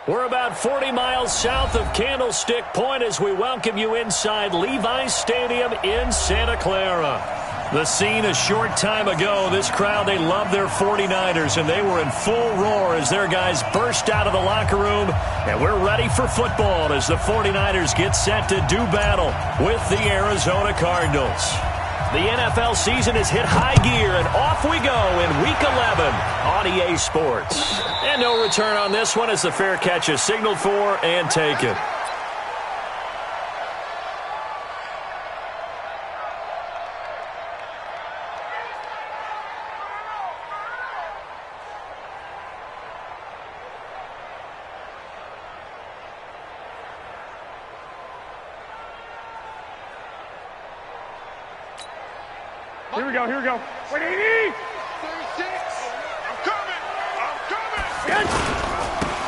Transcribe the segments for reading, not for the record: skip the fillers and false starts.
We're about 40 miles south of Candlestick Point as we welcome you inside Levi's Stadium in Santa Clara. The scene a short time ago, this crowd, they love their 49ers, and they were in full roar as their guys burst out of the locker room. And we're ready for football as the 49ers get set to do battle with the Arizona Cardinals. The NFL season has hit high gear, and off we go in Week 11 on EA Sports. And no return on this one as the fair catch is signaled for and taken. Here we go. 180! 36! I'm coming!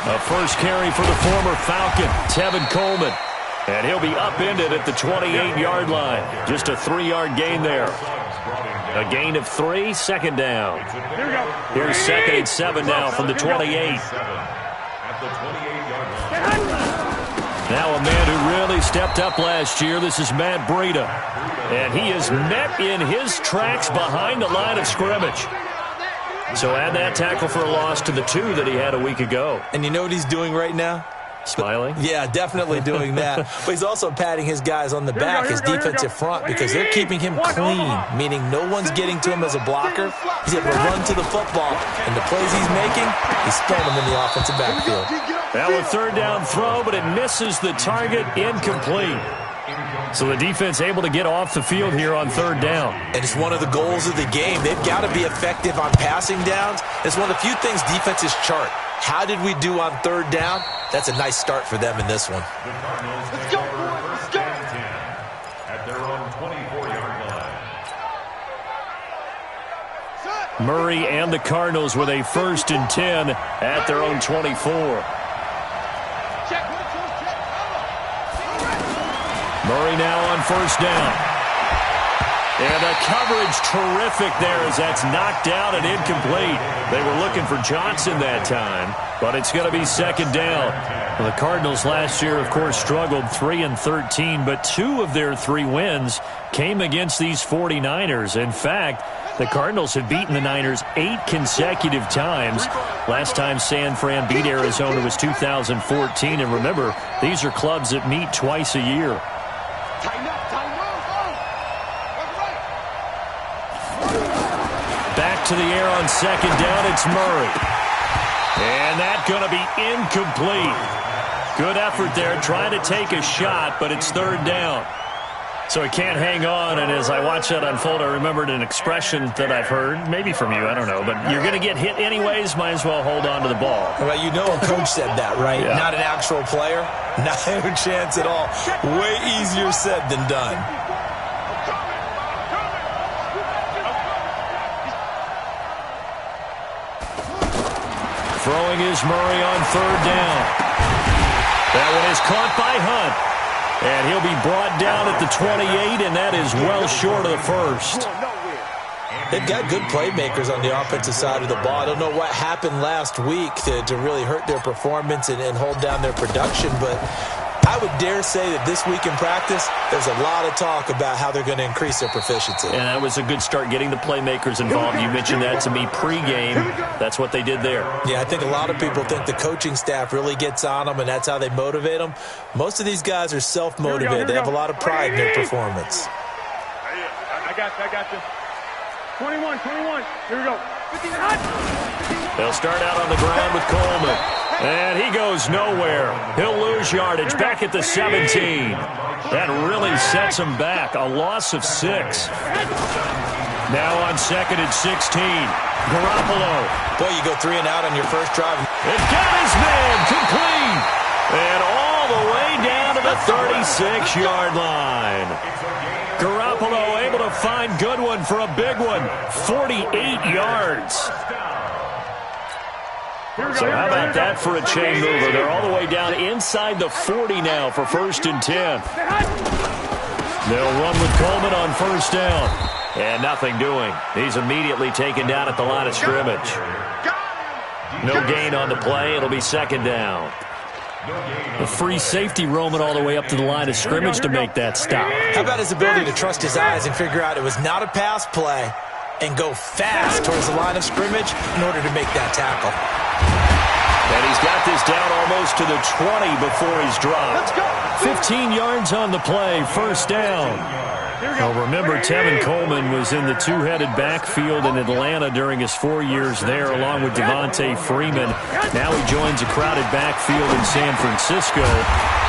A first carry for the former Falcon, Tevin Coleman. And he'll be upended at the 28-yard line. Just a 3-yard gain there. A gain of 3, second down. Here we go. Here's second and 7 now from the 28. Now a man who really stepped up last year. This is Matt Breida. And he is met in his tracks behind the line of scrimmage. So add that tackle for a loss to the 2 that he had a week ago. And you know what he's doing right now? Smiling? Yeah, definitely doing that. But he's also patting his guys on the back, his defensive front, because they're keeping him clean, meaning no one's getting to him as a blocker. He's able to run to the football, and the plays he's making, he's throwing them in the offensive backfield. Now a third down throw, but it misses the target, incomplete. So the defense able to get off the field here on third down. And it's one of the goals of the game. They've got to be effective on passing downs. It's one of the few things defenses chart. How did we do on third down? That's a nice start for them in this one. Let's go, boys. Let's go. At their own 24-yard line. Murray and the Cardinals with a 1st and 10 at their own 24. Murray now on first down. And the coverage terrific there as that's knocked out and incomplete. They were looking for Johnson that time, but it's going to be second down. Well, the Cardinals last year, of course, struggled 3-13, but 2 of their 3 wins came against these 49ers. In fact, the Cardinals have beaten the Niners 8 consecutive times. Last time San Fran beat Arizona was 2014. And remember, these are clubs that meet twice a year. Back to the air on second down, it's Murray. And that's going to be incomplete. Good effort there, trying to take a shot, but it's third down. So he can't hang on, and as I watch that unfold, I remembered an expression that I've heard, maybe from you, I don't know, but you're going to get hit anyways, might as well hold on to the ball. Well, you know a coach said that, right? Yeah. Not an actual player. Not a chance at all. Way easier said than done. Throwing is Murray on third down. That one is caught by Hunt. And he'll be brought down at the 28, and that is well short of the first. They've got good playmakers on the offensive side of the ball. I don't know what happened last week to really hurt their performance and hold down their production, but I would dare say that this week in practice, there's a lot of talk about how they're going to increase their proficiency. And that was a good start, getting the playmakers involved. You mentioned that to me pregame. That's what they did there. Yeah, I think a lot of people think the coaching staff really gets on them, and that's how they motivate them. Most of these guys are self-motivated. They have a lot of pride in their performance. I got you. 21. Here we go. They'll start out on the ground with Coleman. And he goes nowhere. He'll lose yardage back at the 17. That really sets him back. A loss of 6. Now on second and 16. Garoppolo. Boy, you go 3 and out on your first drive. It got his man complete. And all the way down to the 36-yard line. Garoppolo able to find Goodwin for a big one. 48 yards. So how about that for a chain mover? They're all the way down inside the 40 now for 1st and 10. They'll run with Coleman on first down. And nothing doing. He's immediately taken down at the line of scrimmage. No gain on the play. It'll be second down. A free safety roaming all the way up to the line of scrimmage to make that stop. How about his ability to trust his eyes and figure out it was not a pass play and go fast towards the line of scrimmage in order to make that tackle. And he's got this down almost to the 20 before he's dropped. 15 yards on the play, first down. Well, remember, Tevin Coleman was in the two-headed backfield in Atlanta during his 4 years there, along with Devontae Freeman. Now he joins a crowded backfield in San Francisco.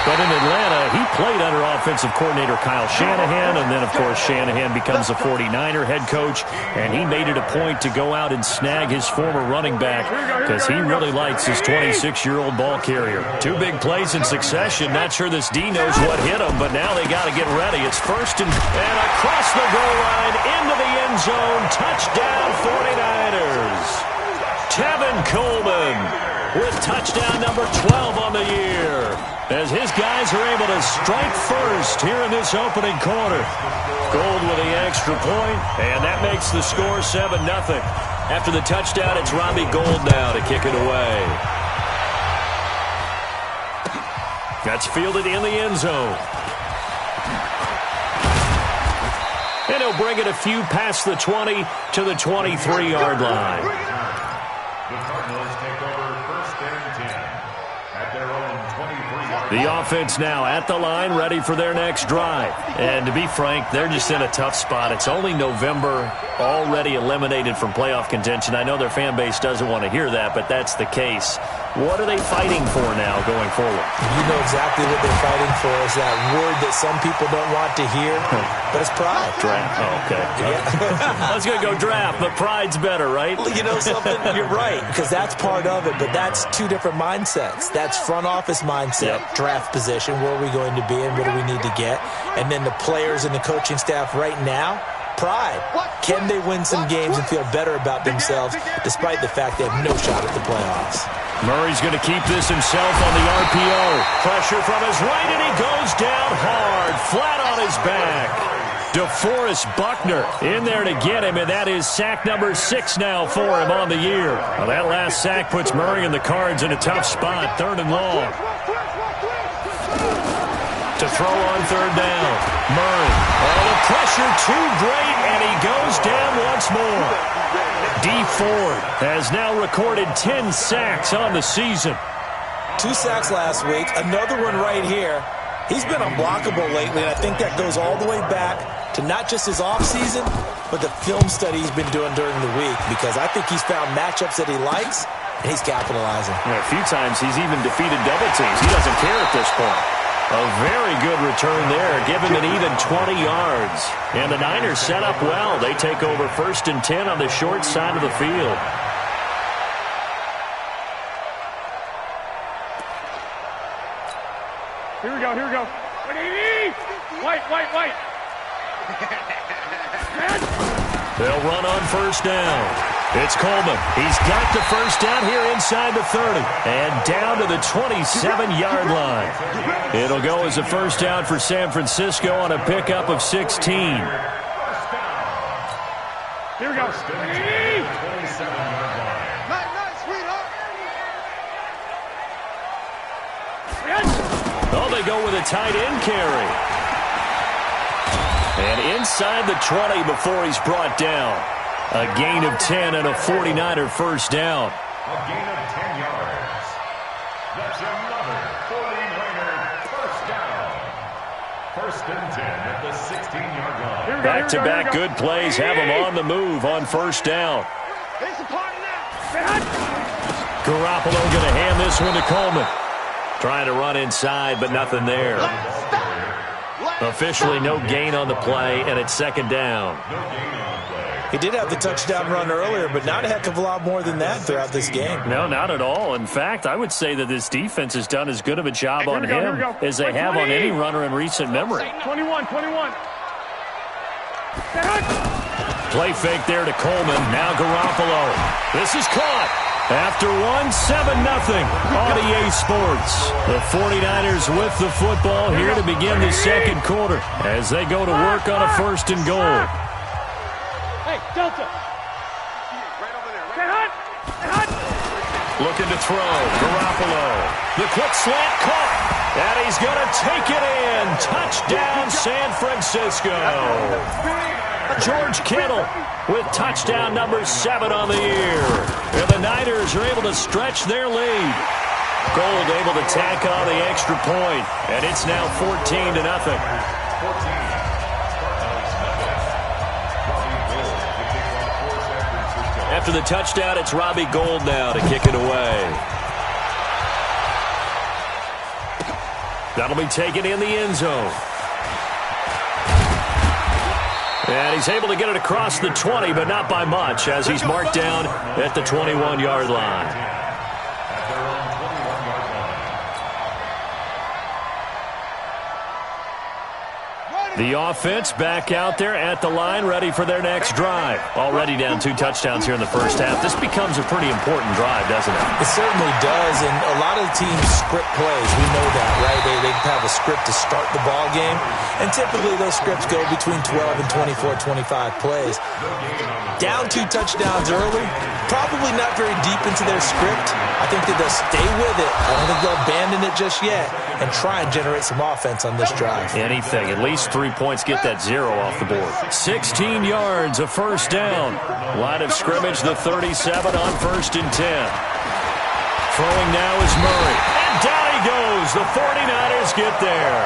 But in Atlanta, he played under offensive coordinator Kyle Shanahan, and then, of course, Shanahan becomes a 49er head coach, and he made it a point to go out and snag his former running back because he really likes his 26-year-old ball carrier. Two big plays in succession. Not sure this D knows what hit him, but now they got to get ready. It's first and across the goal line, into the end zone. Touchdown, 49ers. Tevin Coleman with touchdown number 12 on the year, as his guys are able to strike first here in this opening quarter. Gold with the extra point, and that makes the score 7-0. After the touchdown, it's Robbie Gould now to kick it away. That's fielded in the end zone. And he'll bring it a few past the 20 to the 23-yard line. The Cardinals take over first and 10 at their own 23-yard line. The offense now at the line, ready for their next drive. And to be frank, they're just in a tough spot. It's only November, already eliminated from playoff contention. I know their fan base doesn't want to hear that, but that's the case. What are they fighting for now going forward? You know exactly what they're fighting for. Is that word that some people don't want to hear, but it's pride. Draft. Oh, okay. Yeah. I was going to go draft, but pride's better, right? You know something? You're right, because that's part of it, but that's two different mindsets. That's front office mindset, draft position, where are we going to be and what do we need to get? And then the players and the coaching staff right now, pride. Can they win some games and feel better about themselves despite the fact they have no shot at the playoffs? Murray's going to keep this himself on the RPO. Pressure from his right, and he goes down hard, flat on his back. DeForest Buckner in there to get him, and that is sack number 6 now for him on the year. Well, that last sack puts Murray and the Cards in a tough spot, 3rd and long. To throw on 3rd down. Murray. Oh, the pressure too great, and he goes down once more. Dee Ford has now recorded 10 sacks on the season. 2 sacks last week, another one right here. He's been unblockable lately, and I think that goes all the way back to not just his offseason, but the film study he's been doing during the week, because I think he's found matchups that he likes, and he's capitalizing. Yeah, a few times he's even defeated double teams. He doesn't care at this point. A very good return there, give him an even 20 yards. And the Niners set up well. They take over 1st and 10 on the short side of the field. Here we go, here we go. White. They'll run on 1st down. It's Coleman. He's got the 1st down here inside the 30 and down to the 27-yard line. It'll go as a 1st down for San Francisco on a pickup of 16. Here we go. Oh, they go with a tight end carry. And inside the 20 before he's brought down. A gain of 10 and a 49er 1st down. A gain of 10 yards. That's another 49er 1st down. 1st and 10 at the 16-yard line. Back-to-back good plays have him on the move on 1st down. Garoppolo going to hand this one to Coleman. Trying to run inside, but nothing there. Officially no gain on the play, and it's 2nd down. He did have the touchdown run earlier, but not a heck of a lot more than that throughout this game. No, not at all. In fact, I would say that this defense has done as good of a job on him as they have on any runner in recent memory. 21. Play fake there to Coleman. Now Garoppolo. This is caught. After 7-0 on EA Sports. The 49ers with the football here to begin the 2nd quarter as they go to work on a 1st and goal. Hey, Delta. Right over there. Looking to throw. Garoppolo. The quick slant caught. And he's going to take it in. Touchdown, San Francisco. George Kittle with touchdown number 7 on the year. And the Niners are able to stretch their lead. Gold able to tack on the extra point. And it's now 14-0. After the touchdown, it's Robbie Gould now to kick it away. That'll be taken in the end zone. And he's able to get it across the 20, but not by much, as he's marked down at the 21-yard line. The offense back out there at the line, ready for their next drive. Already down 2 touchdowns here in the first half. This becomes a pretty important drive, doesn't it? It certainly does, and a lot of the teams script plays. We know that, right? They have a script to start the ball game, and typically those scripts go between 12 and 24, 25 plays. Down 2 touchdowns early, probably not very deep into their script. I think that they'll stay with it. I don't think they'll abandon it just yet and try and generate some offense on this drive. Anything, at least 3 points, get that 0 off the board. 16 yards, a first down. Line of scrimmage, the 37 on 1st and 10. Throwing now is Murray. And down he goes. The 49ers get there.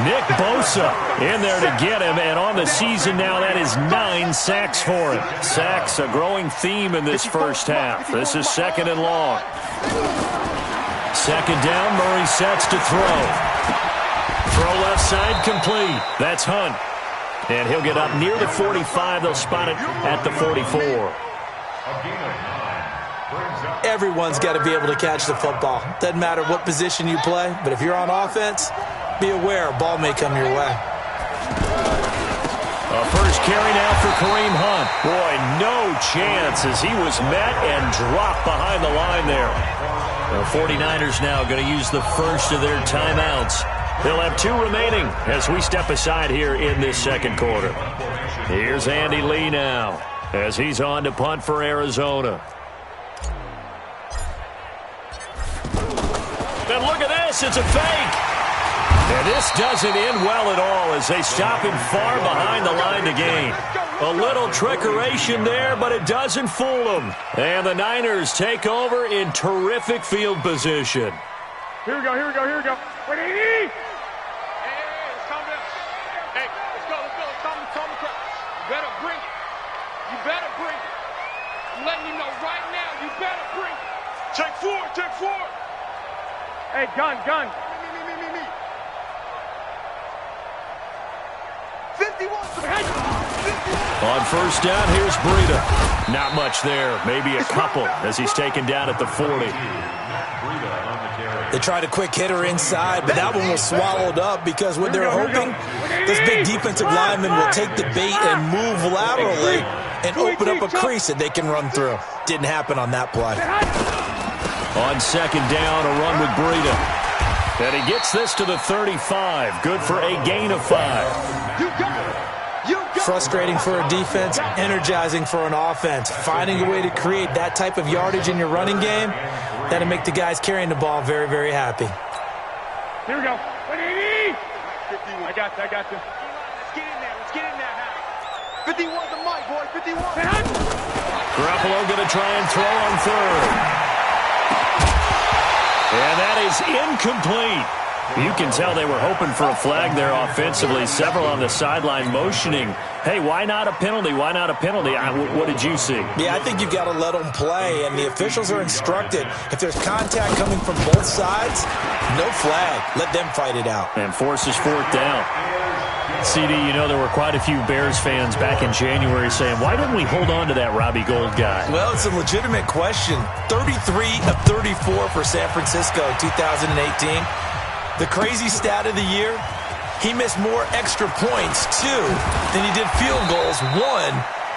Nick Bosa in there to get him, and on the season now, that is 9 sacks for him. Sacks, a growing theme in this first half. This is 2nd and long. 2nd down, Murray sets to throw. Throw left side complete. That's Hunt. And he'll get up near the 45. They'll spot it at the 44. Everyone's got to be able to catch the football. Doesn't matter what position you play, but if you're on offense, be aware a ball may come your way. A first carry now for Kareem Hunt. Boy, no chance as he was met and dropped behind the line there. The 49ers now going to use the first of their timeouts. They'll have 2 remaining as we step aside here in this second quarter. Here's Andy Lee now as he's on to punt for Arizona. And look at this, it's a fake. And this doesn't end well at all as they stop him far behind the line to gain. A little trickeration there, but it doesn't fool them. And the Niners take over in terrific field position. Here we go, here we go, here we go. Wait, hey, let's calm down. Hey, let's go. Calm the crowd. You better bring it. You better bring it. I'm letting you know right now, you better bring it. Take forward. Hey, gun. Me. 51. On first down, here's Breida. Not much there, maybe a couple as he's taken down at the 40. They tried a quick hitter inside, but that one was swallowed up because what they're hoping, this big defensive lineman will take the bait and move laterally and open up a crease that they can run through. Didn't happen on that play. On 2nd down, a run with Breida. And he gets this to the 35. Good for a gain of 5. Frustrating for a defense, energizing for an offense. Finding a way to create that type of yardage in your running game, that'll make the guys carrying the ball very, very happy. Here we go. 51. I got you. Let's get in there. 51's the mic, boy. 51. Garoppolo going to try and throw on 3rd. And that is incomplete. You can tell they were hoping for a flag there offensively. Several on the sideline motioning. Hey, why not a penalty? Why not a penalty? What did you see? Yeah, I think you've got to let them play, and the officials are instructed. If there's contact coming from both sides, no flag. Let them fight it out. And forces 4th down. CD, you know there were quite a few Bears fans back in January saying, why didn't we hold on to that Robbie Gould guy? Well, it's a legitimate question. 33 of 34 for San Francisco 2018. The crazy stat of the year, he missed more extra points, 2, than he did field goals, 1,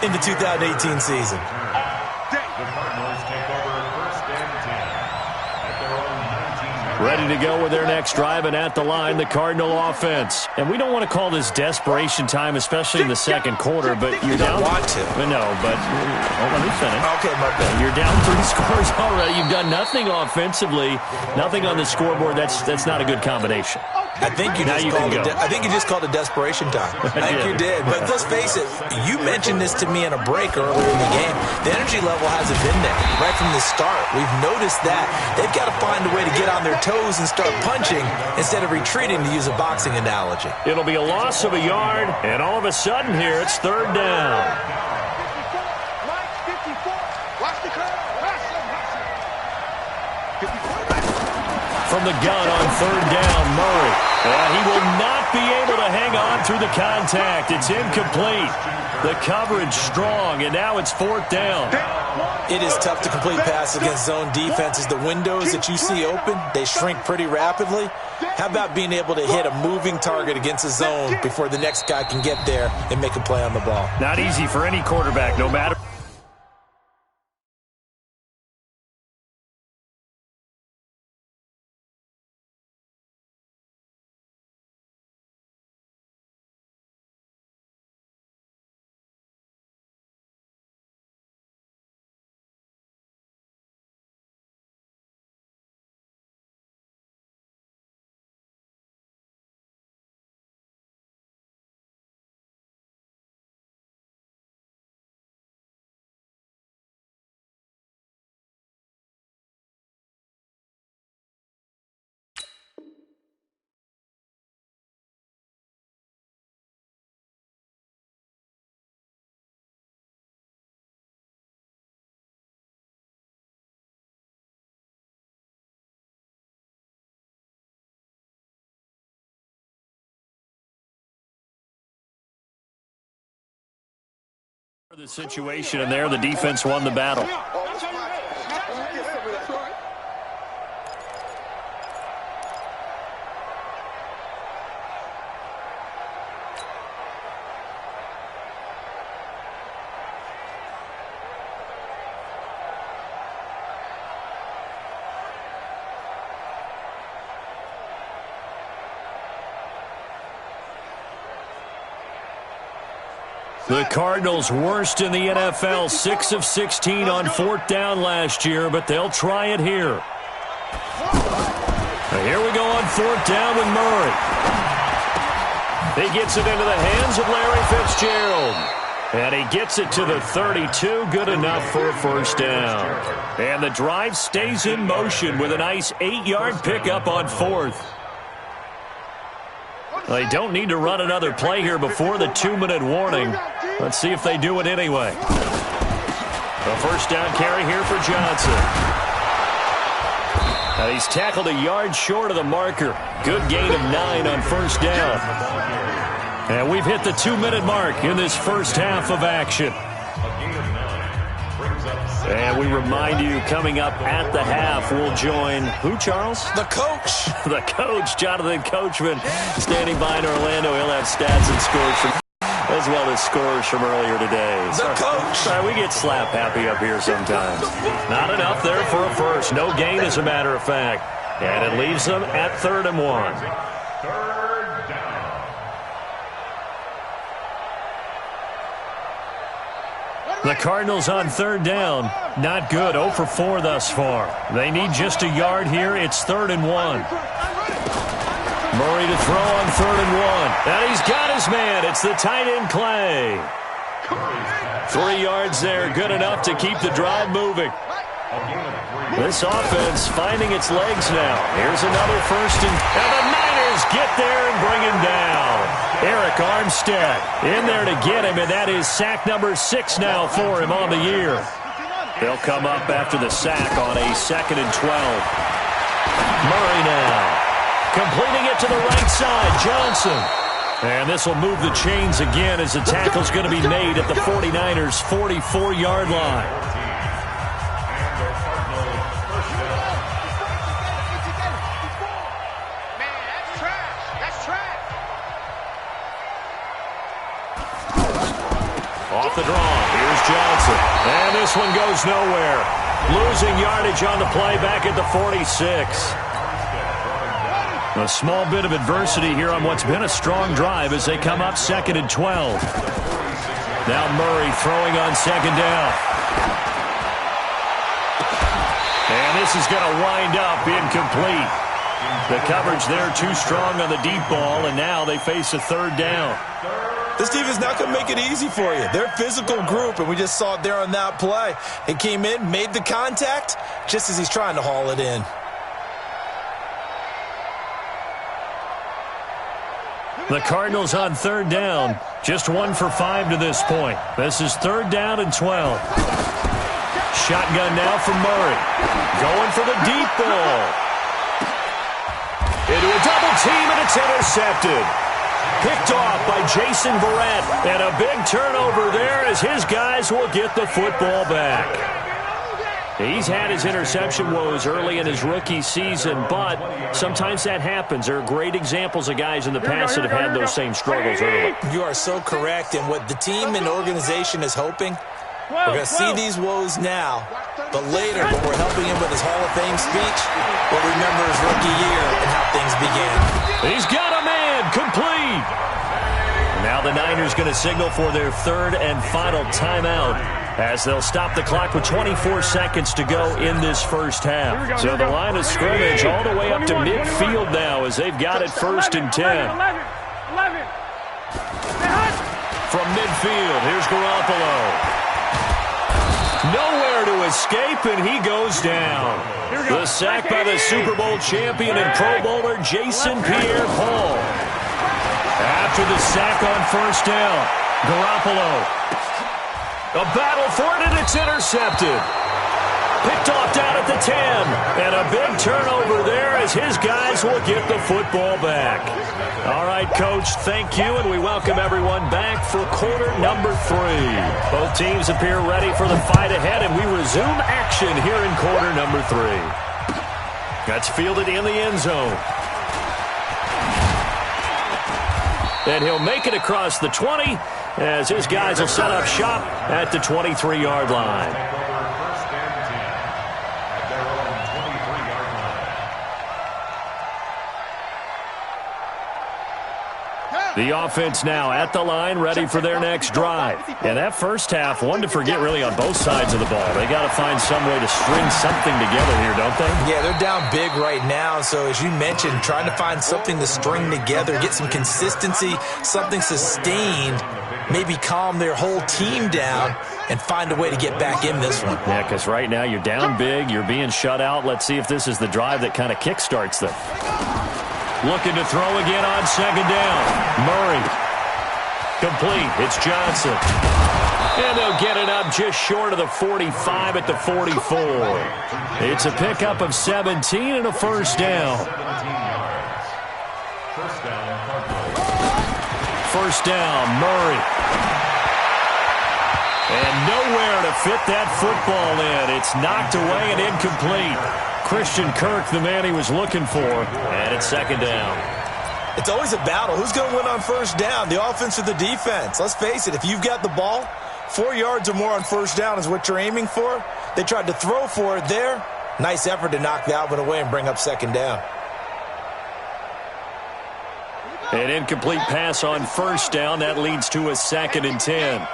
in the 2018 season. ready to go with their next drive, and at the line, the Cardinal offense. And we don't want to call this desperation time, especially in the second quarter, but you're down. You don't want to. No, but let me finish. Okay, my bad. You're down 3 scores already. You've done nothing offensively, nothing on the scoreboard. That's not a good combination. I think you just called it desperation time. I think you did. But let's face it, you mentioned this to me in a break earlier in the game. The energy level hasn't been there right from the start. We've noticed that. They've got to find a way to get on their toes and start punching instead of retreating, to use a boxing analogy. It'll be a loss of a yard, and all of a sudden here, it's third down. From the gun on third down, Murray. He will not be able to hang on through the contact. It's incomplete. The coverage strong, and now it's fourth down. It is tough to complete passes against zone defenses. The windows that you see open, they shrink pretty rapidly. How about being able to hit a moving target against a zone before the next guy can get there and make a play on the ball? Not easy for any quarterback, no matter. The situation, and there the defense won the battle. The Cardinals worst in the NFL, 6 of 16 on fourth down last year, but they'll try it here. Here we go on fourth down with Murray. He gets it into the hands of Larry Fitzgerald. And he gets it to the 32, good enough for a first down. And the drive stays in motion with a nice 8-yard pickup on fourth. They don't need to run another play here before the 2-minute warning. Let's see if they do it anyway. A first down carry here for Johnson. And he's tackled a yard short of the marker. Good gain of 9 on first down. And we've hit the 2-minute mark in this first half of action. And we remind you, coming up at the half, we'll join who, Charles? The coach. The coach, Jonathan Coachman, standing by in Orlando. He'll have stats and scores from, as well as scores from earlier today. The coach. Sorry, we get slap happy up here sometimes. Not enough there for a first. No gain, as a matter of fact. And it leaves them at 3rd and 1. The Cardinals on third down. Not good. 0 for 4 thus far. They need just a yard here. It's 3rd and 1. Murray to throw on 3rd and 1. And he's got his man. It's the tight end Clay. 3 yards there. Good enough to keep the drive moving. This offense finding its legs now. Here's another first and the Niners get there and bring him down. Eric Armstead in there to get him, and that is sack number 6 now for him on the year. They'll come up after the sack on a 2nd and 12. Murray now completing it to the right side. Johnson. And this will move the chains again as the tackle's going to be made at the 49ers' 44-yard line. Off the draw. Here's Johnson. And this one goes nowhere. Losing yardage on the play back at the 46. A small bit of adversity here on what's been a strong drive as they come up 2nd and 12. Now Murray throwing on 2nd down. And this is going to wind up incomplete. The coverage there too strong on the deep ball, and now they face a 3rd down. This team is not going to make it easy for you. They're a physical group, and we just saw it there on that play. It came in, made the contact, just as he's trying to haul it in. The Cardinals on 3rd down. Just 1 for 5 to this point. This is 3rd down and 12. Shotgun now from Murray. Going for the deep ball. Into a double team, and it's intercepted. Picked off by Jason Verrett. And a big turnover there as his guys will get the football back. He's had his interception woes early in his rookie season, but sometimes that happens. There are great examples of guys in the past that have had those same struggles early. You are so correct, and what the team and organization is hoping, we're going to see these woes now, but later when we're helping him with his Hall of Fame speech, we'll remember his rookie year and how things began. He's got a man, complete. Now the Niners going to signal for their 3rd and final timeout as they'll stop the clock with 24 seconds to go in this first half. So the line of scrimmage all the way up to midfield now as they've got it 1st and 10. From midfield, here's Garoppolo. Nowhere to escape, and he goes down. The sack by the Super Bowl champion and Pro Bowler Jason Pierre-Paul. After the sack on 1st down, Garoppolo. A battle for it, and it's intercepted. Picked off down at the 10. And a big turnover there as his guys will get the football back. All right, Coach, thank you, and we welcome everyone back for quarter number 3. Both teams appear ready for the fight ahead, and we resume action here in quarter number 3. That's fielded in the end zone. And he'll make it across the 20 as his guys will set up shop at the 23-yard line. The offense now at the line, ready for their next drive. And that first half, one to forget really on both sides of the ball. They got to find some way to string something together here, don't they? Yeah, they're down big right now. So as you mentioned, trying to find something to string together, get some consistency, something sustained, maybe calm their whole team down and find a way to get back in this one. Yeah, because right now you're down big, you're being shut out. Let's see if this is the drive that kind of kickstarts them. Looking to throw again on 2nd down. Murray. Complete. It's Johnson. And they'll get it up just short of the 45 at the 44. It's a pickup of 17 and a 1st down. 1st down, Murray. And nowhere to fit that football in. It's knocked away and incomplete. Christian Kirk, the man he was looking for, and it's 2nd down. It's always a battle. Who's going to win on 1st down, the offense or the defense? Let's face it, if you've got the ball, 4 yards or more on 1st down is what you're aiming for. They tried to throw for it there. Nice effort to knock that one away and bring up 2nd down. An incomplete pass on 1st down. That leads to a 2nd and 10.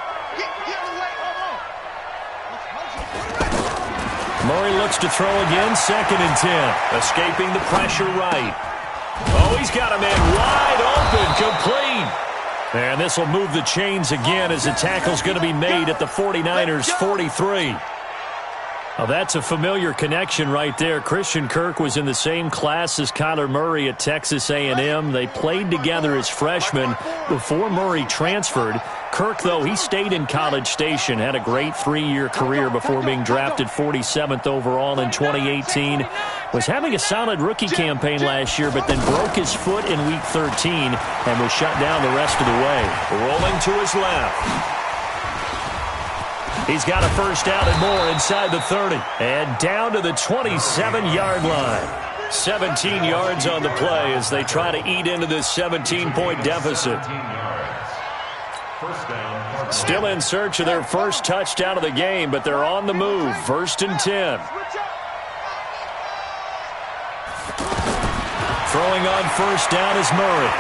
Murray looks to throw again, 2nd and 10. Escaping the pressure right. Oh, he's got a man wide open, complete. And this will move the chains again as the tackle's going to be made at the 49ers' 43. Well, that's a familiar connection right there. Christian Kirk was in the same class as Kyler Murray at Texas A&M. They played together as freshmen before Murray transferred. Kirk, though, he stayed in College Station, had a great 3-year career before being drafted 47th overall in 2018. Was having a solid rookie campaign last year, but then broke his foot in Week 13 and was shut down the rest of the way. Rolling to his left. He's got a 1st down and more inside the 30. And down to the 27-yard line. 17 yards on the play as they try to eat into this 17-point deficit. Still in search of their first touchdown of the game, but they're on the move. 1st and 10. Throwing on first down is Murray.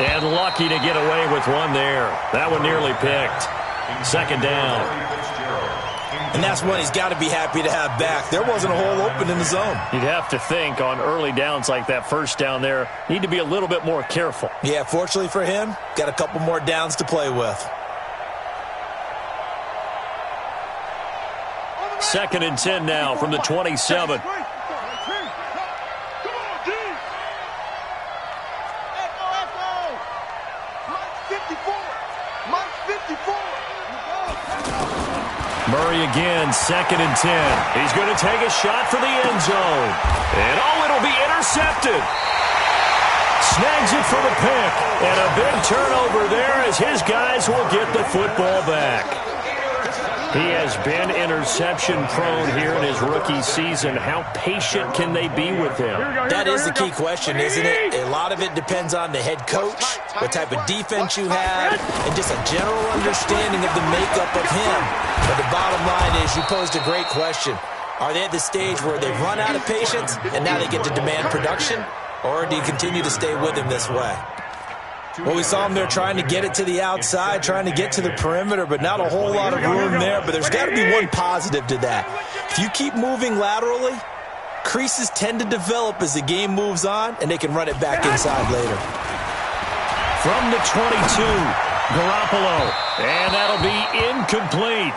And lucky to get away with one there. That one nearly picked. Second down. And that's one he's got to be happy to have back. There wasn't a hole open in the zone. You'd have to think on early downs like that first down there, need to be a little bit more careful. Yeah, fortunately for him, got a couple more downs to play with. Second and 10 now from the 27. Murray again, second and 10. He's going to take a shot for the end zone. And it'll be intercepted. Snags it for the pick. And a big turnover there as his guys will get the football back. He has been interception-prone here in his rookie season. How patient can they be with him? That is the key question, isn't it? A lot of it depends on the head coach, what type of defense you have, and just a general understanding of the makeup of him. But the bottom line is, you posed a great question. Are they at the stage where they've run out of patience, and now they get to demand production? Or do you continue to stay with him this way? Well, we saw him there trying to get it to the outside, trying to get to the perimeter, but not a whole lot of room there. But there's got to be one positive to that. If you keep moving laterally, creases tend to develop as the game moves on, and they can run it back inside later. From the 22, Garoppolo, and that'll be incomplete.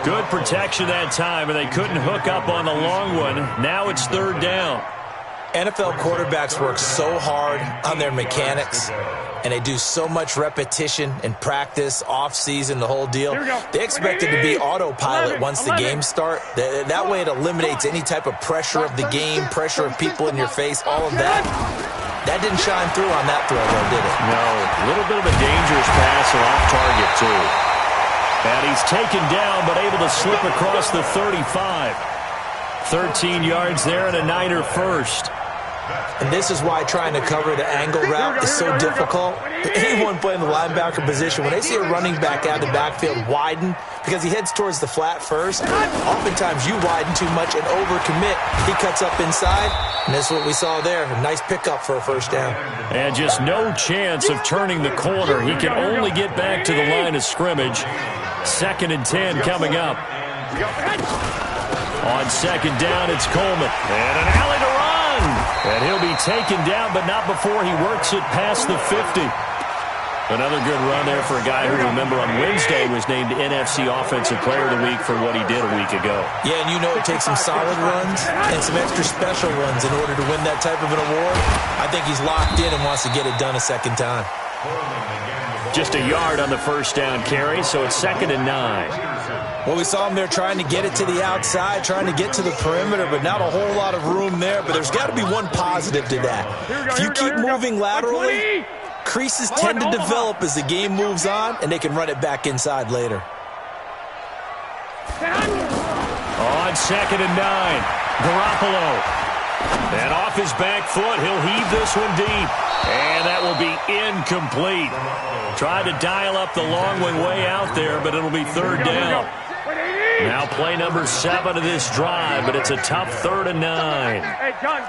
Good protection that time, and they couldn't hook up on the long one. Now it's third down. NFL quarterbacks work so hard on their mechanics, and they do so much repetition and practice, off-season, the whole deal. They expect it to be autopilot once the games start. That way it eliminates any type of pressure of the game, pressure of people in your face, all of that. That didn't shine through on that throw, though, did it? No, a little bit of a dangerous pass and off target, too. And he's taken down, but able to slip across the 35. 13 yards there and a Niner first. And this is why trying to cover the angle route is so difficult. Anyone playing the linebacker position, when they see a running back out of the backfield widen, because he heads towards the flat first, oftentimes you widen too much and overcommit. He cuts up inside, and that's what we saw there. A nice pickup for a first down. And just no chance of turning the corner. He can only get back to the line of scrimmage. Second and 10 coming up. On second down, it's Coleman. And an alley to run. And he'll be taken down, but not before he works it past the 50. Another good run there for a guy who, remember, on Wednesday was named NFC Offensive Player of the Week for what he did a week ago. Yeah, and you know it takes some solid runs and some extra special runs in order to win that type of an award. I think he's locked in and wants to get it done a second time. Just a yard on the first down carry, so it's second and 9. Well, we saw him there trying to get it to the outside, trying to get to the perimeter, but not a whole lot of room there. But there's got to be one positive to that. If you keep moving laterally, creases tend to develop as the game moves on, and they can run it back inside later. On second and 9, Garoppolo. And off his back foot, he'll heave this one deep. And that will be incomplete. Tried to dial up the long one way out there, but it'll be third down. Now play number 7 of this drive, but it's a tough 3rd and 9. Hey, gun.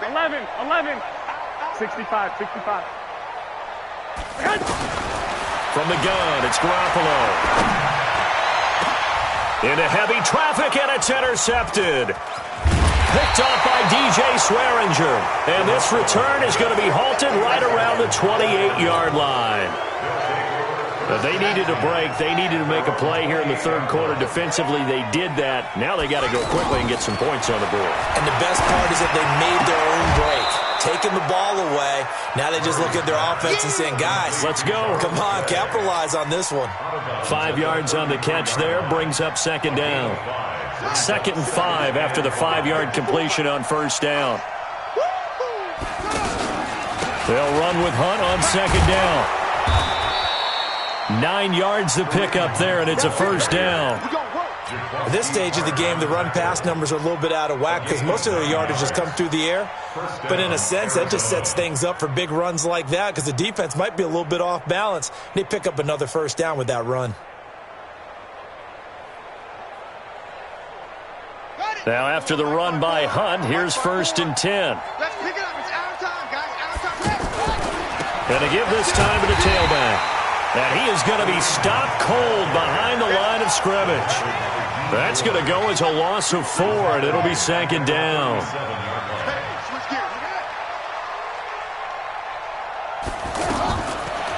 11. 65. From the gun, it's Garoppolo. Into heavy traffic, and it's intercepted. Picked off by DJ Swearinger. And this return is going to be halted right around the 28-yard line. But they needed a break. They needed to make a play here in the third quarter. Defensively, they did that. Now they got to go quickly and get some points on the board. And the best part is that they made their own break. Taking the ball away. Now they just look at their offense and saying, guys, let's go. Come on, capitalize on this one. 5 yards on the catch there. Brings up second down. Second and 5 after the 5-yard completion on first down. They'll run with Hunt on second down. 9 yards to pick up there, and it's a first down. At this stage of the game, the run-pass numbers are a little bit out of whack because most of their yardage has come through the air. But in a sense, that just sets things up for big runs like that because the defense might be a little bit off balance. They pick up another first down with that run. Now after the run by Hunt, here's 1st and 10. Let's pick it up. It's our time, guys. Our time. Going to give this time to the tailback. And he is going to be stopped cold behind the line of scrimmage. That's going to go as a loss of 4, and it'll be 2nd down.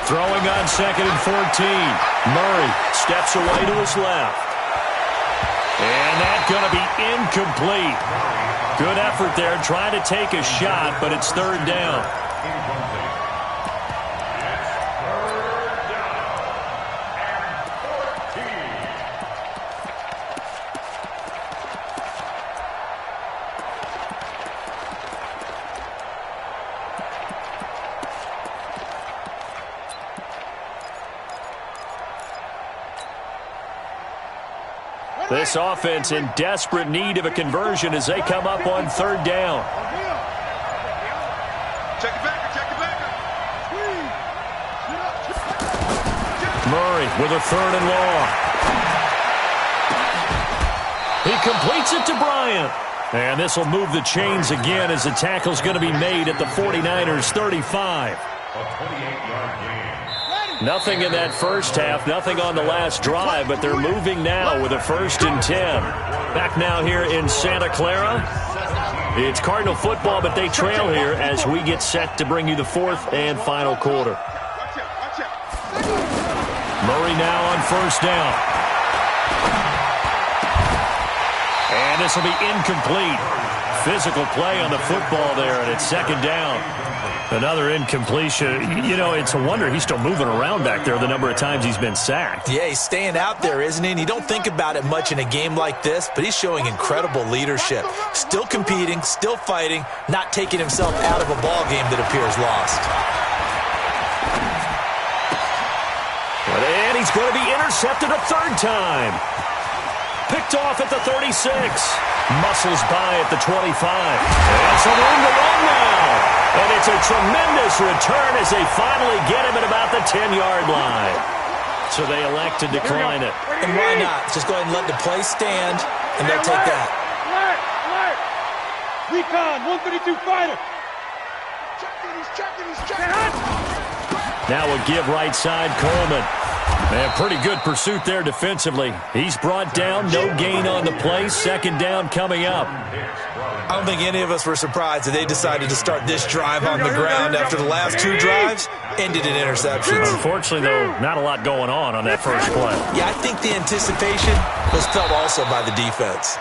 Throwing on 2nd and 14. Murray steps away to his left. And that's going to be incomplete. Good effort there trying to take a shot, but it's 3rd down. This offense in desperate need of a conversion as they come up on 3rd down. Check it back. Check it back. Murray with a 3rd and long. He completes it to Bryant. And this will move the chains again as the tackle's going to be made at the 49ers 35. A 28-yard gain. Nothing in that first half, nothing on the last drive, but they're moving now with a 1st and 10. Back now here in Santa Clara. It's Cardinal football, but they trail here as we get set to bring you the 4th and final quarter. Murray now on 1st down. And this will be incomplete. Physical play on the football there, and it's 2nd down. Another incompletion. You know, it's a wonder he's still moving around back there the number of times he's been sacked. Yeah, he's staying out there, isn't he? And you don't think about it much in a game like this, but he's showing incredible leadership. Still competing, still fighting, not taking himself out of a ball game that appears lost. And he's going to be intercepted a 3rd time. Picked off at the 36. Muscles by at the 25. And some room to run now. And it's a tremendous return as they finally get him at about the 10-yard line. So they elect to decline it. And why not? Just go ahead and let the play stand, and they'll take that. Recon, 132 fighter. He's checking. Now we'll give right side Coleman. Man, pretty good pursuit there defensively. He's brought down, no gain on the play. 2nd down coming up. I don't think any of us were surprised that they decided to start this drive on the ground after the last 2 drives ended in interceptions. Unfortunately, though, not a lot going on that first play. Yeah, I think the anticipation was felt also by the defense.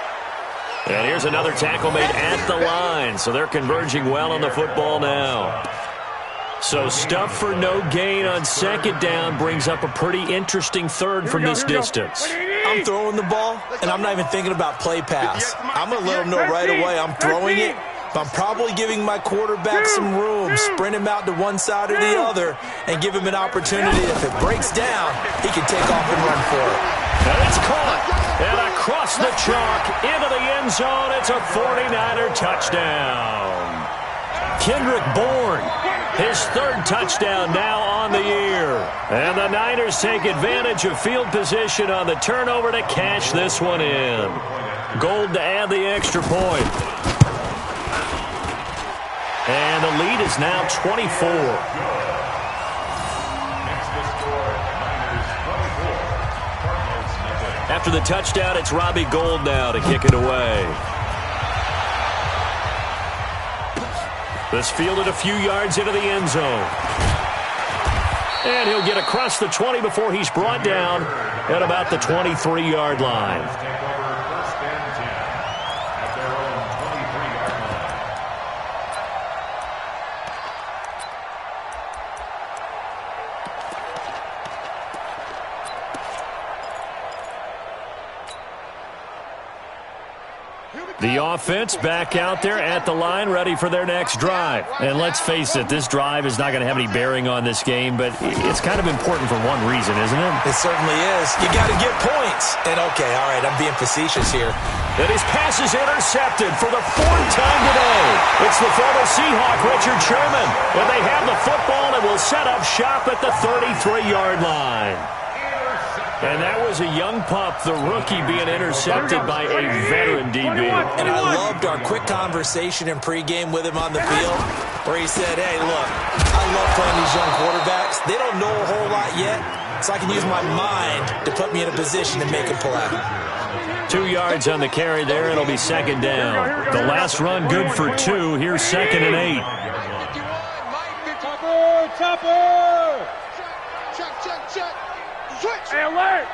And here's another tackle made at the line, so they're converging well on the football now. So stuff for no gain on 2nd down brings up a pretty interesting 3rd from this distance. I'm throwing the ball, and I'm not even thinking about play pass. I'm going to let them know right away I'm throwing it, but I'm probably giving my quarterback some room, sprint him out to one side or the other, and give him an opportunity. If it breaks down, he can take off and run for it. And it's caught. And across the chalk into the end zone, it's a 49er touchdown. Kendrick Bourne, his 3rd touchdown now on the year. And the Niners take advantage of field position on the turnover to cash this one in. Gold to add the extra point. And the lead is now 24. After the touchdown, it's Robbie Gould now to kick it away. This fielded a few yards into the end zone. And he'll get across the 20 before he's brought down at about the 23-yard line. The offense back out there at the line, ready for their next drive. And let's face it, this drive is not going to have any bearing on this game, but it's kind of important for one reason, isn't it? It certainly is. You got to get points. And okay, all right, I'm being facetious here. And his pass is intercepted for the 4th time today. It's the former Seahawk, Richard Sherman. And they have the football and will set up shop at the 33-yard line. And that was a young pup, the rookie, being intercepted by a veteran DB. And I loved our quick conversation in pregame with him on the field where he said, hey, look, I love playing these young quarterbacks. They don't know a whole lot yet, so I can use my mind to put me in a position to make a play. 2 yards on the carry there. It'll be second down. The last run good for 2. Here's 2nd and 8. Topper! Check. Switch. Hey, alert!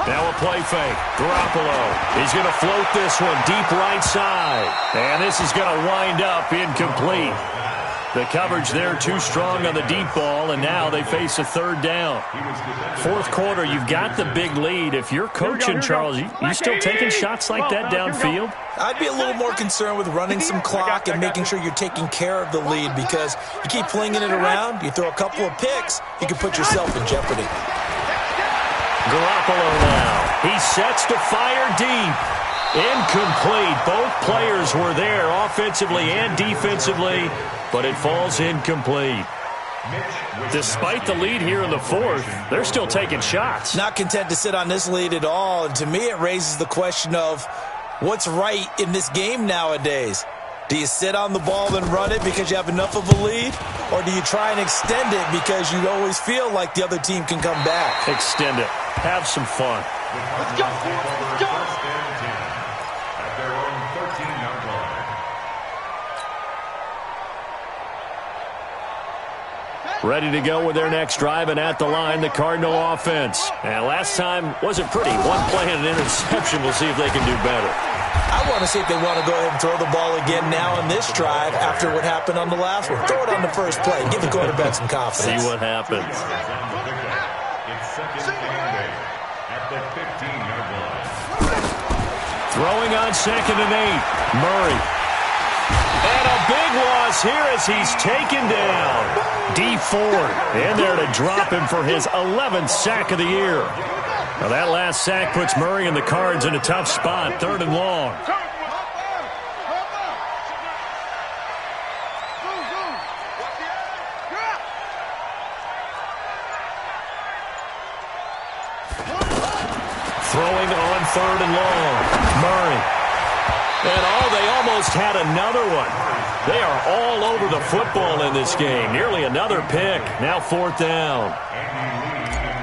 Now a play fake. Garoppolo. He's going to float this one deep right side. And this is going to wind up incomplete. The coverage there too strong on the deep ball, and now they face a 3rd down. 4th quarter, you've got the big lead. If you're coaching, Charles, you still taking shots like that downfield? I'd be a little more concerned with running some clock and making sure you're taking care of the lead, because you keep flinging it around, you throw a couple of picks, you can put yourself in jeopardy. Garoppolo now. He sets to fire deep. Incomplete. Both players were there offensively and defensively, but it falls incomplete. Despite the lead here in the 4th, they're still taking shots. Not content to sit on this lead at all, and to me it raises the question of what's right in this game nowadays. Do you sit on the ball and run it because you have enough of a lead? Or do you try and extend it because you always feel like the other team can come back? Extend it. Have some fun. Let's go. At their own 13-yard line. Ready to go with their next drive, and at the line, the Cardinal offense. And last time wasn't pretty. 1 play and an interception. We'll see if they can do better. I want to see if they want to go ahead and throw the ball again now on this drive after what happened on the last one. Throw it on the first play. Give the quarterback some confidence. See what happens. It's 2nd and 8 at the 15-yard line. Throwing on 2nd and 8. Murray. And a big loss here as he's taken down. D Ford in there to drop him for his 11th sack of the year. Now that last sack puts Murray and the Cards in a tough spot. 3rd and long. Throwing on 3rd and long. Murray. And they almost had another one. They are all over the football in this game. Nearly another pick. Now 4th down.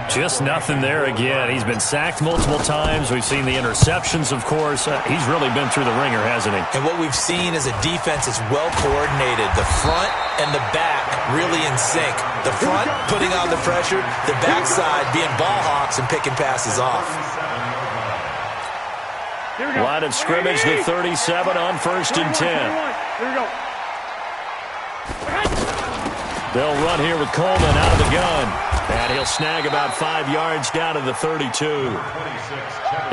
Just nothing there again. He's been sacked multiple times. We've seen the interceptions, of course. He's really been through the ringer, hasn't he? And what we've seen is a defense is well coordinated. The front and the back really in sync. The front putting on the pressure, the backside being ball hawks and picking passes off. Line of scrimmage, the 37 on 1st and 10. Here we go. They'll run here with Coleman out of the gun. And he'll snag about 5 yards down to the 32.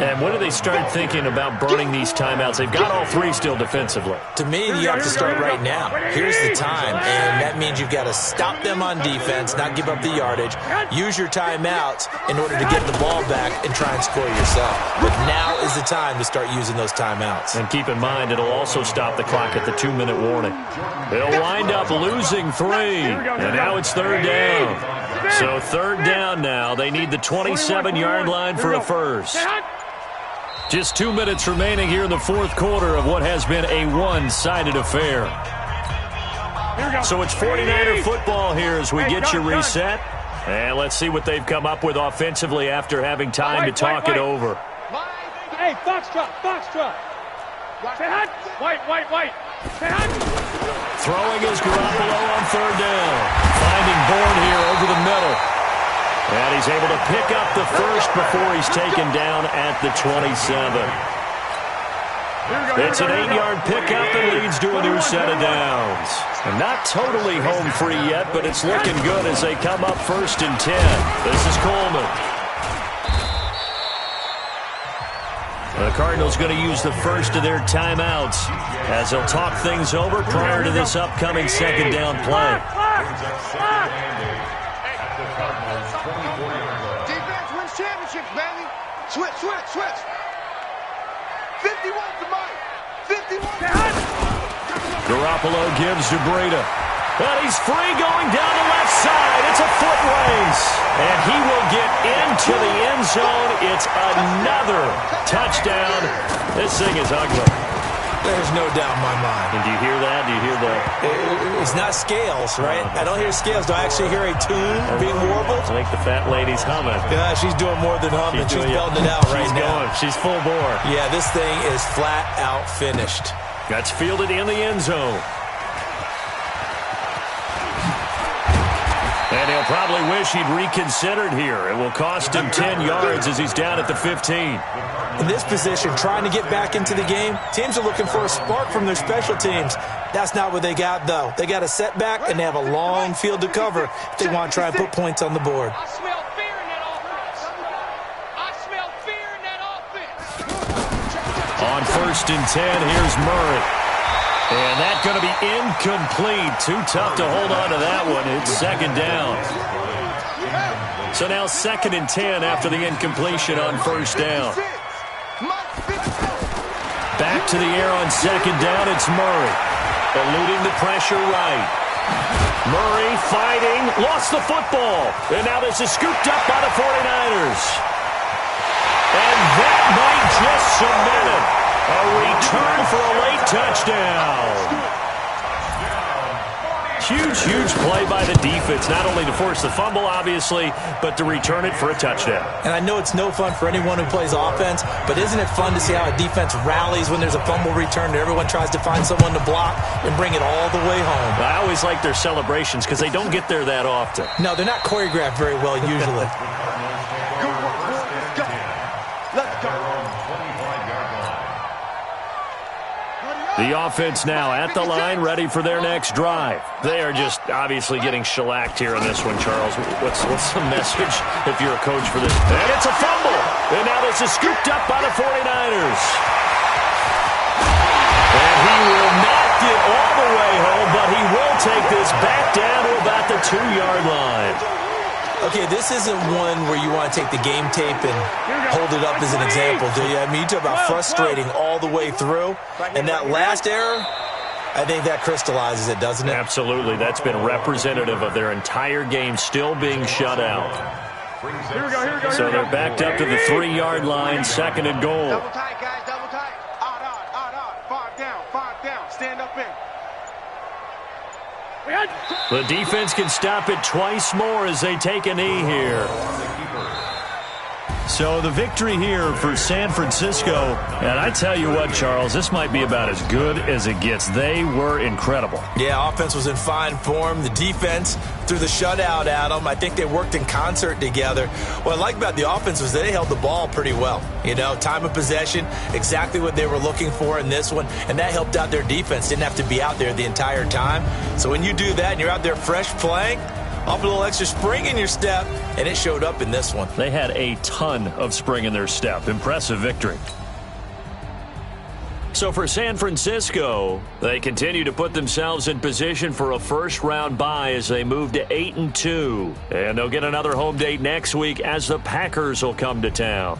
And when do they start thinking about burning these timeouts? They've got all 3 still defensively. To me, you have to start right now. Here's the time, and that means you've got to stop them on defense, not give up the yardage, use your timeouts in order to get the ball back and try and score yourself. But now is the time to start using those timeouts. And keep in mind, it'll also stop the clock at the 2-minute warning. They'll wind up losing 3, and now it's 3rd down. So 3rd down now. They need the 27-yard line for a first. Just 2 minutes remaining here in the 4th quarter of what has been a one-sided affair. So it's 49er football here as we get you reset. And let's see what they've come up with offensively after having time to talk it over. Hey, Foxtrot. White. Throwing is Garoppolo on 3rd down. Finding Bourne here over the middle. And he's able to pick up the first before he's taken down at the 27. It's an 8-yard pickup and leads to a new set of downs. And not totally home free yet, but it's looking good as they come up 1st and 10. This is Coleman. The Cardinals going to use the first of their timeouts as they'll talk things over prior to this upcoming 2nd down play. Defense wins championships, baby. Switch. 51 to Mike. 51. Garoppolo gives to Breida. And he's free going down the left side. It's a foot race. And he will get into the end zone. It's another touchdown. This thing is ugly. There's no doubt in my mind. And do you hear that? Do you hear that? It's not scales, right? I don't hear scales. Do I actually hear a tune being warbled? I think the fat lady's humming. Yeah, she's doing more than humming. She's belting it out right now. She's full bore. Yeah, this thing is flat out finished. That's fielded in the end zone. And he'll probably wish he'd reconsidered here. It will cost him 10 yards as he's down at the 15. In this position, trying to get back into the game, teams are looking for a spark from their special teams. That's not what they got, though. They got a setback, and they have a long field to cover if they want to try and put points on the board. I smell fear in that offense. I smell fear in that offense. On 1st and 10, here's Murray. And that's going to be incomplete. Too tough to hold on to that one. It's 2nd down. So now 2nd and 10 after the incompletion on 1st down. Back to the air on 2nd down. It's Murray. Eluding the pressure right. Murray fighting. Lost the football. And now this is scooped up by the 49ers. And that might just cement it. A return for a late touchdown. Huge play by the defense, not only to force the fumble, obviously, but to return it for a touchdown. And I know it's no fun for anyone who plays offense, but isn't it fun to see how a defense rallies when there's a fumble return and everyone tries to find someone to block and bring it all the way home? I always like their celebrations because they don't get there that often. No, they're not choreographed very well usually. The offense now at the line, ready for their next drive. They are just obviously getting shellacked here in this one, Charles. What's the message if you're a coach for this? And it's a fumble. And now this is scooped up by the 49ers. And he will not get all the way home, but he will take this back down to about the 2-yard line. Okay, this isn't one where you want to take the game tape and hold it up as an example, do you? I mean, you talk about frustrating all the way through. And that last error, I think that crystallizes it, doesn't it? Absolutely. That's been representative of their entire game still being shut out. Here we go. So they're backed up to the 3-yard line, 2nd and goal. Double tight, guys, double tight. Odd. 5 down. Stand up in. The defense can stop it twice more as they take a knee here. So the victory here for San Francisco. And I tell you what, Charles, this might be about as good as it gets. They were incredible. Yeah, offense was in fine form. The defense threw the shutout at them. I think they worked in concert together. What I like about the offense was they held the ball pretty well. You know, time of possession, exactly what they were looking for in this one. And that helped out their defense. Didn't have to be out there the entire time. So when you do that and you're out there fresh playing, off a little extra spring in your step, and it showed up in this one. They had a ton of spring in their step. Impressive victory. So for San Francisco, they continue to put themselves in position for a first-round bye as they move to 8-2. And they'll get another home date next week as the Packers will come to town.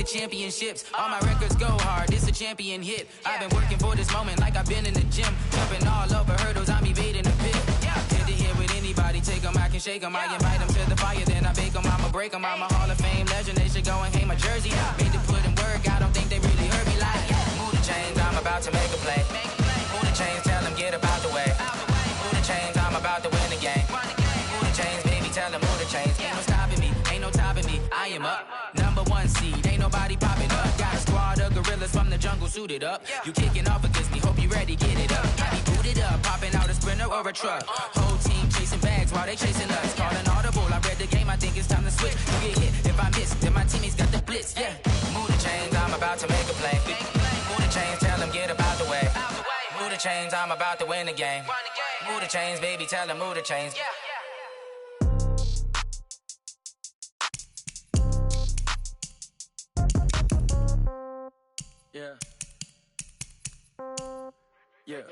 Championships, all my records go hard. This a champion hit. I've been working for this moment like I've been in the gym, jumping all over hurdles. I'm evading the pit. Head to head with anybody, take them, I can shake them. I invite them to the fire, then I bake them. I'ma break them. I'm a Hall of Fame legend. They should go and hang my jersey. Made to put in work. I don't think they really heard me like. Move the chains, I'm about to make a play. Move the chains, tell them get up out the way. Move the chains, I'm about to win the game. Move jungle suited up. You kicking off against me, hope you ready, get it up. I be booted up, popping out a sprinter or a truck. Whole team chasing bags while they chasing us. Calling audible, I read the game, I think it's time to switch. You get hit, if I miss, then my teammates got the blitz, yeah. Move the chains, I'm about to make a play. Move the chains, tell them get about the way. Move the chains, I'm about to win the game. Move the chains, baby, tell them move the chains. Yeah. Yeah. Yeah.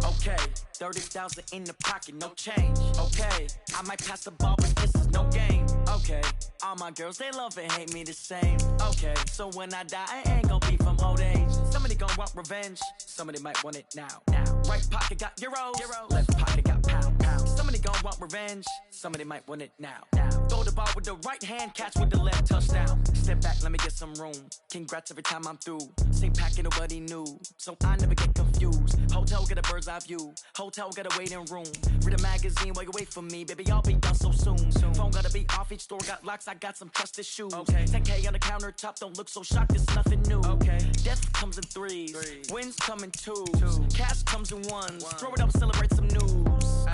Okay. 30,000 in the pocket, no change. Okay. I might pass the ball, but this is no game. Okay. All my girls, they love and hate me the same. Okay. So when I die, I ain't gonna be from old age. Somebody gon' want revenge. Somebody might want it now. Right pocket got euros. Left pocket got pound. Somebody gon' want revenge. Somebody might want it now. Throw the ball with the right hand, catch with the left, touchdown. Step back, let me get some room. Congrats every time I'm through. Same packet, nobody knew, so I never get confused. Hotel get a bird's eye view. Hotel got a waiting room. Read a magazine while you wait for me, baby. I'll be done so soon. Phone gotta be off. Each store got locks. I got some trusted shoes. 10K on the countertop. Don't look so shocked. It's nothing new. Death comes in threes. Wins come in twos. Cash comes in ones. Throw it up, celebrate some news.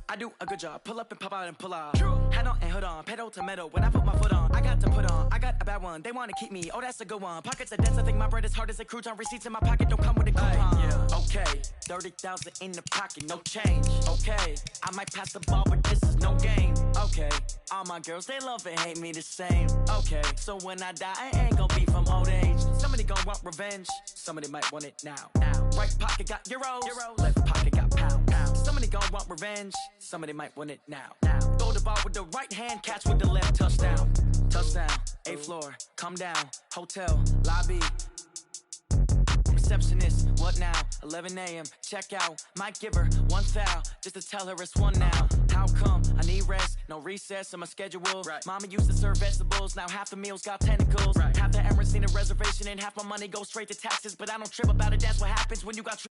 I do a good job. Pull up and pop out and pull off. Hat on and hood on. Pedal to metal. When I put my foot on, I got to put on. I got a bad one. They want to keep me. Oh, that's a good one. Pockets are dense. I think my bread is hard as a crouton. Receipts in my pocket don't come with a coupon. Okay. 30,000 in the pocket. No change. Okay. I might pass the ball, but this is no game. Okay. All my girls, they love and hate me the same. Okay. So when I die, I ain't gonna be from old age. Somebody gon' want revenge. Somebody might want it now. Right pocket got euros. Left pocket got pound. Somebody gon' want revenge. Somebody might want it now. Throw the ball with the right hand, catch with the left, touchdown. Touchdown, 8th floor, come down, hotel, lobby. Receptionist, what now? 11 a.m., check out. Might give her one foul, just to tell her it's one now. How come? I need rest, no recess in my schedule. Mama used to serve vegetables, now half the meals got tentacles. Half the Emirates need a reservation and half my money goes straight to taxes. But I don't trip about it, that's what happens when you got